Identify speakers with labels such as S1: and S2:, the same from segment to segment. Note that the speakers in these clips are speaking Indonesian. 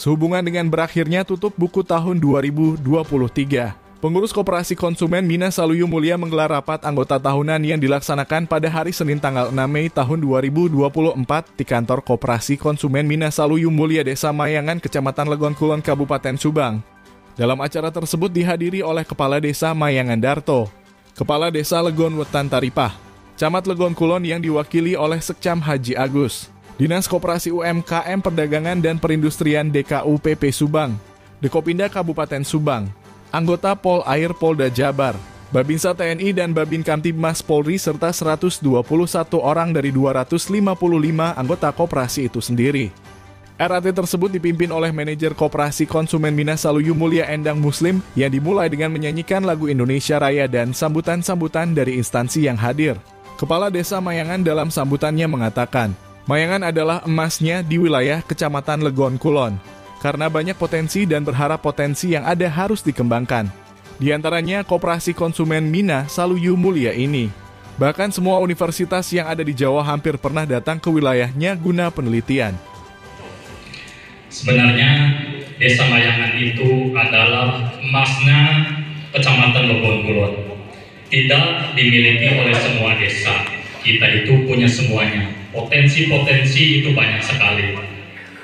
S1: Sehubungan dengan berakhirnya tutup buku tahun 2023, pengurus Koperasi Konsumen Mina Saluyu Mulia menggelar rapat anggota tahunan yang dilaksanakan pada hari Senin tanggal 6 Mei tahun 2024 di kantor Koperasi Konsumen Mina Saluyu Mulia Desa Mayangan, Kecamatan Legon Kulon, Kabupaten Subang. Dalam acara tersebut dihadiri oleh Kepala Desa Mayangan Darto, Kepala Desa Legon Wetan Taripah, Camat Legon Kulon yang diwakili oleh Sekcam Haji Agus, Dinas Koperasi UMKM Perdagangan dan Perindustrian DKUPP Subang, Dekopinda Kabupaten Subang, anggota Pol Air Polda Jabar, Babinsa TNI dan Babin Kamtibmas Polri serta 121 orang dari 255 anggota koperasi itu sendiri. RAT tersebut dipimpin oleh manajer Koperasi Konsumen Mina Saluyu Mulia Endang Muslim yang dimulai dengan menyanyikan lagu Indonesia Raya dan sambutan-sambutan dari instansi yang hadir. Kepala Desa Mayangan dalam sambutannya mengatakan, Mayangan adalah emasnya di wilayah Kecamatan Legon Kulon, karena banyak potensi dan berharap potensi yang ada harus dikembangkan. Di antaranya Koperasi Konsumen Mina Saluyu Mulia ini. Bahkan semua universitas yang ada di Jawa hampir pernah datang ke wilayahnya guna penelitian.
S2: Sebenarnya Desa Mayangan itu adalah emasnya Kecamatan Legon Kulon. Tidak dimiliki oleh semua desa. Kita itu punya semuanya. Potensi-potensi itu banyak sekali.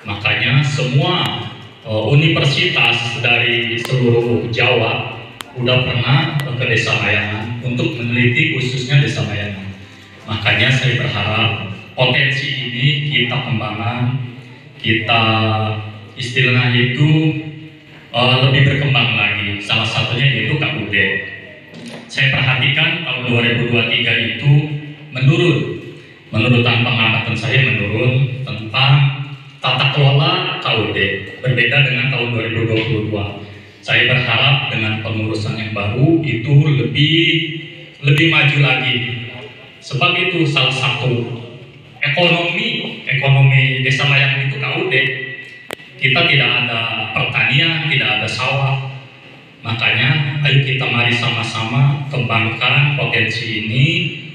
S2: Makanya semua universitas dari seluruh Jawa udah pernah ke Desa Mayangan untuk meneliti khususnya Desa Mayangan. Makanya saya berharap potensi ini kita kembangkan, kita istilahnya itu lebih berkembang lagi. Salah satunya yaitu KUD. Saya perhatikan tahun 2023 itu menurut pengamatan saya menurun tentang tata kelola KUD, berbeda dengan tahun 2022. Saya berharap dengan pengurusan yang baru itu lebih maju lagi. Sebab itu salah satu ekonomi Desa Mayangan itu KUD. Kita tidak ada pertanian, tidak ada sawah. Makanya ayo kita mari sama-sama kembangkan potensi ini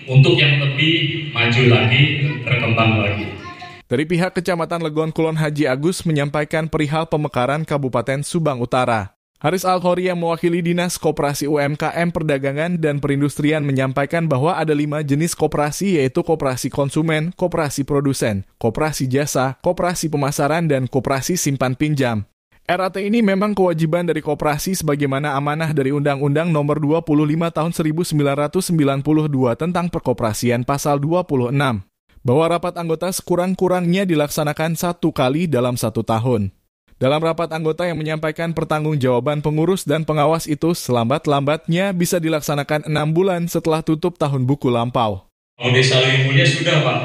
S2: untuk yang lebih maju lagi, berkembang lagi.
S1: Dari pihak Kecamatan Legon Kulon, Haji Agus menyampaikan perihal pemekaran Kabupaten Subang Utara. Haris Al-Khori yang mewakili Dinas Koperasi UMKM Perdagangan dan Perindustrian menyampaikan bahwa ada 5 jenis koperasi, yaitu koperasi konsumen, koperasi produsen, koperasi jasa, koperasi pemasaran, dan koperasi simpan pinjam. RAT ini memang kewajiban dari koperasi sebagaimana amanah dari Undang-Undang Nomor 25 Tahun 1992 tentang Perkoperasian Pasal 26, bahwa rapat anggota sekurang-kurangnya dilaksanakan 1 kali dalam 1 tahun. Dalam rapat anggota yang menyampaikan pertanggungjawaban pengurus dan pengawas itu selambat-lambatnya bisa dilaksanakan 6 bulan setelah tutup tahun buku lampau.
S3: Desa Saluyu Mulia sudah Pak,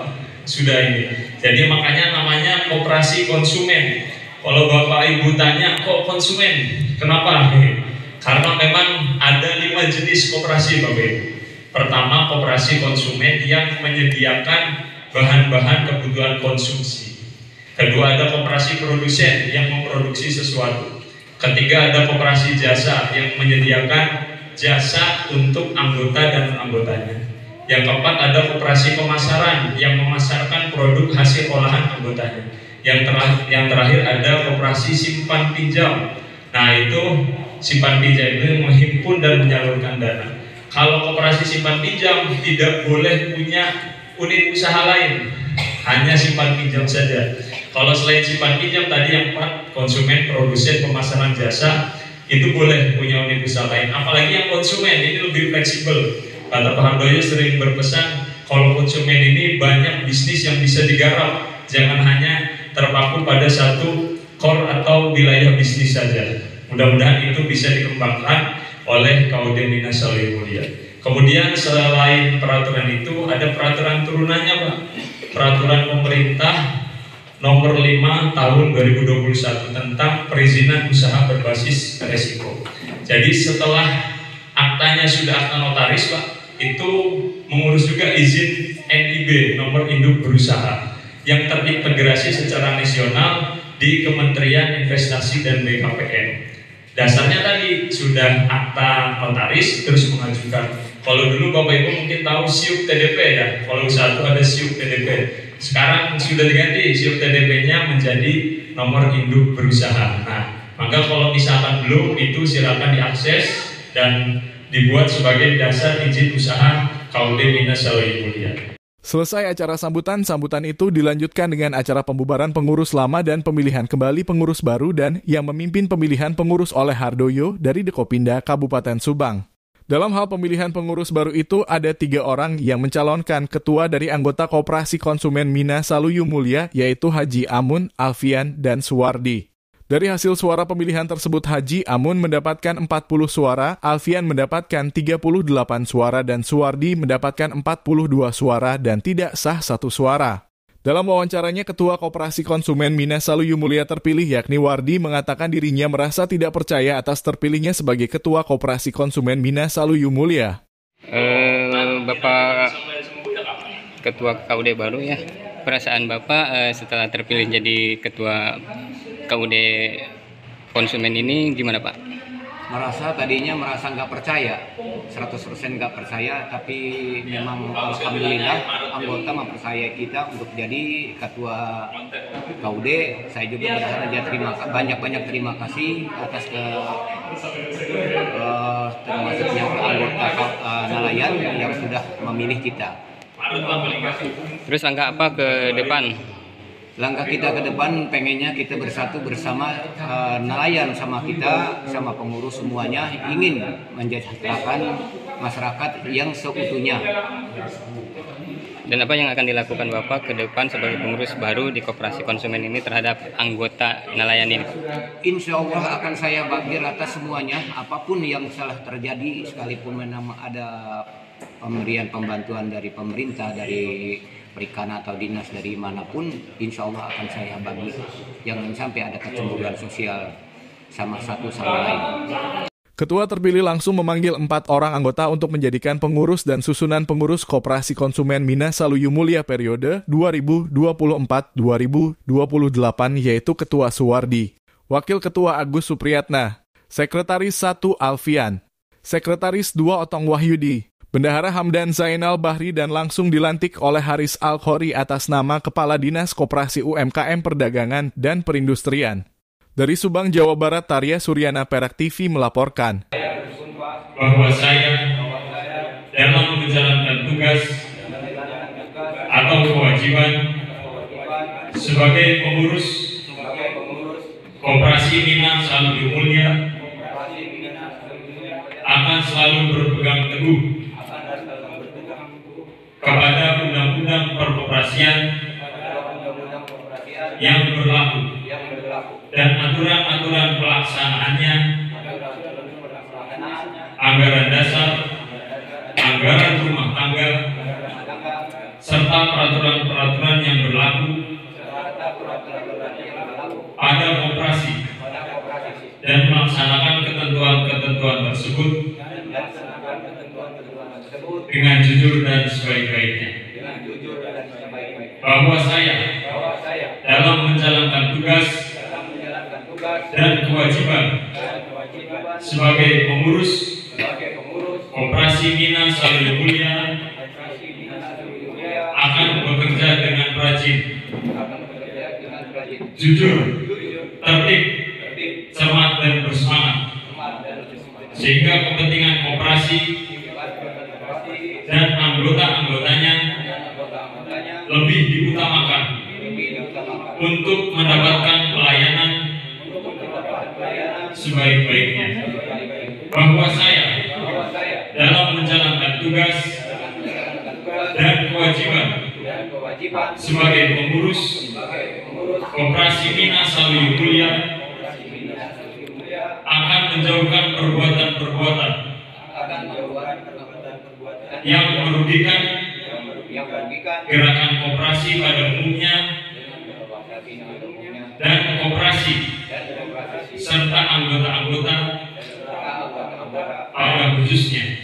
S3: sudah ini. Jadi makanya namanya koperasi konsumen. Kalau Bapak Ibu tanya kok konsumen, kenapa? Karena memang ada 5 jenis koperasi Bapak Ibu. Pertama, koperasi konsumen yang menyediakan bahan-bahan kebutuhan konsumsi. Kedua, ada koperasi produsen yang memproduksi sesuatu. Ketiga, ada koperasi jasa yang menyediakan jasa untuk anggota dan anggotanya. Yang keempat, ada koperasi pemasaran yang memasarkan produk hasil olahan anggotanya. Yang terakhir ada koperasi simpan pinjam. Nah, itu simpan pinjam itu menghimpun dan menyalurkan dana. Kalau koperasi simpan pinjam tidak boleh punya unit usaha lain, hanya simpan pinjam saja. Kalau selain simpan pinjam tadi yang 4, konsumen, produsen, pemasaran jasa, itu boleh punya unit usaha lain. Apalagi yang konsumen ini lebih fleksibel. Kata Pak Hardoyo sering berpesan, kalau konsumen ini banyak bisnis yang bisa digarap, jangan hanya terpaku pada satu core atau wilayah bisnis saja. Mudah-mudahan itu bisa dikembangkan oleh KUD Mina Saluyu Mulia. Kemudian selain peraturan itu ada peraturan turunannya Pak. Peraturan pemerintah Nomor 5 Tahun 2021 tentang perizinan usaha berbasis resiko. Jadi setelah aktanya sudah akta notaris Pak, itu mengurus juga izin NIB, nomor induk berusaha, yang terintegrasi secara nasional di Kementerian Investasi dan BKPM. Dasarnya tadi sudah akta notaris terus mengajukan. Kalau dulu Bapak Ibu mungkin tahu SIUP TDP ya, kalau usaha itu ada SIUP TDP. Sekarang sudah diganti SIUP TDP-nya menjadi nomor induk berusaha. Nah, maka kalau misalkan belum, itu silakan diakses dan dibuat sebagai dasar izin usaha KUD Minas Saluyu Mulia.
S1: Selesai acara sambutan itu dilanjutkan dengan acara pembubaran pengurus lama dan pemilihan kembali pengurus baru dan yang memimpin pemilihan pengurus oleh Hardoyo dari Dekopinda Kabupaten Subang. Dalam hal pemilihan pengurus baru itu ada 3 orang yang mencalonkan ketua dari anggota Koperasi Konsumen Minas Saluyu Mulia yaitu Haji Amun, Alfian, dan Suwardi. Dari hasil suara pemilihan tersebut Haji Amun mendapatkan 40 suara, Alfian mendapatkan 38 suara, dan Suwardi mendapatkan 42 suara dan tidak sah 1 suara. Dalam wawancaranya, Ketua Koperasi Konsumen Minas Saluyu Mulia terpilih yakni Wardi mengatakan dirinya merasa tidak percaya atas terpilihnya sebagai Ketua Koperasi Konsumen Minas Saluyu Mulia.
S4: Bapak Ketua KUD baru ya, perasaan Bapak setelah terpilih jadi Ketua KUD konsumen ini gimana Pak?
S5: Tadinya merasa nggak percaya, 100% nggak percaya, tapi memang alhamdulillah anggota mempercayai kita untuk jadi ketua KUD. Saya juga banyak terima kasih atas termasuknya anggota nelayan yang sudah memilih kita.
S4: Terus langkah apa ke depan?
S5: Langkah kita ke depan pengennya kita bersatu bersama nelayan sama kita, sama pengurus semuanya ingin mensejahterakan masyarakat yang seutuhnya.
S4: Dan apa yang akan dilakukan Bapak ke depan sebagai pengurus baru di Koperasi Konsumen ini terhadap anggota nelayan ini?
S5: Insya Allah akan saya bagi rata semuanya, apapun yang salah terjadi, sekalipun memang ada pemberian pembantuan dari pemerintah, dari perikanan atau dinas dari manapun, insya Allah akan saya bagi. Jangan sampai ada kecemburuan sosial sama satu sama lain.
S1: Ketua terpilih langsung memanggil 4 orang anggota untuk menjadikan pengurus dan susunan pengurus Koperasi Konsumen Minas Saluyu Mulia periode 2024-2028 yaitu Ketua Suwardi, Wakil Ketua Agus Supriyatna, Sekretaris 1 Alfian, Sekretaris 2 Otong Wahyudi, Bendahara Hamdan Zainal Bahri, dan langsung dilantik oleh Haris Al-Khori atas nama Kepala Dinas Koperasi UMKM Perdagangan dan Perindustrian. Dari Subang, Jawa Barat, Tarya Suryana, Perak TV melaporkan.
S3: Bahwa saya dalam menjalankan tugas atau kewajiban sebagai pengurus Koperasi Minas Saluyu Mulia akan selalu berpegang teguh kepada undang-undang perkoperasian yang berlaku dan aturan-aturan pelaksanaannya, anggaran dasar, anggaran rumah tangga, serta peraturan-peraturan yang berlaku pada koperasi dan melaksanakan ketentuan-ketentuan tersebut dengan jujur dan sebaik-baiknya. Bahwa saya dalam menjalankan tugas dan kewajiban sebagai pengurus Koperasi Minas Saluyu Mulia akan bekerja dengan rajin, jujur, tertib, cermat, dan bersemangat, sehingga kepentingan koperasi dan anggota-anggotanya lebih diutamakan untuk mendapatkan pelayanan sebaik-baiknya. Bahwa saya dalam menjalankan tugas dan kewajiban sebagai pengurus Koperasi Minas Saluyu Mulia akan menjauhkan perbuatan-perbuatan yang merugikan gerakan koperasi pada umumnya dan koperasi serta anggota-anggota pada khususnya.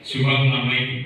S3: Subang nama ini.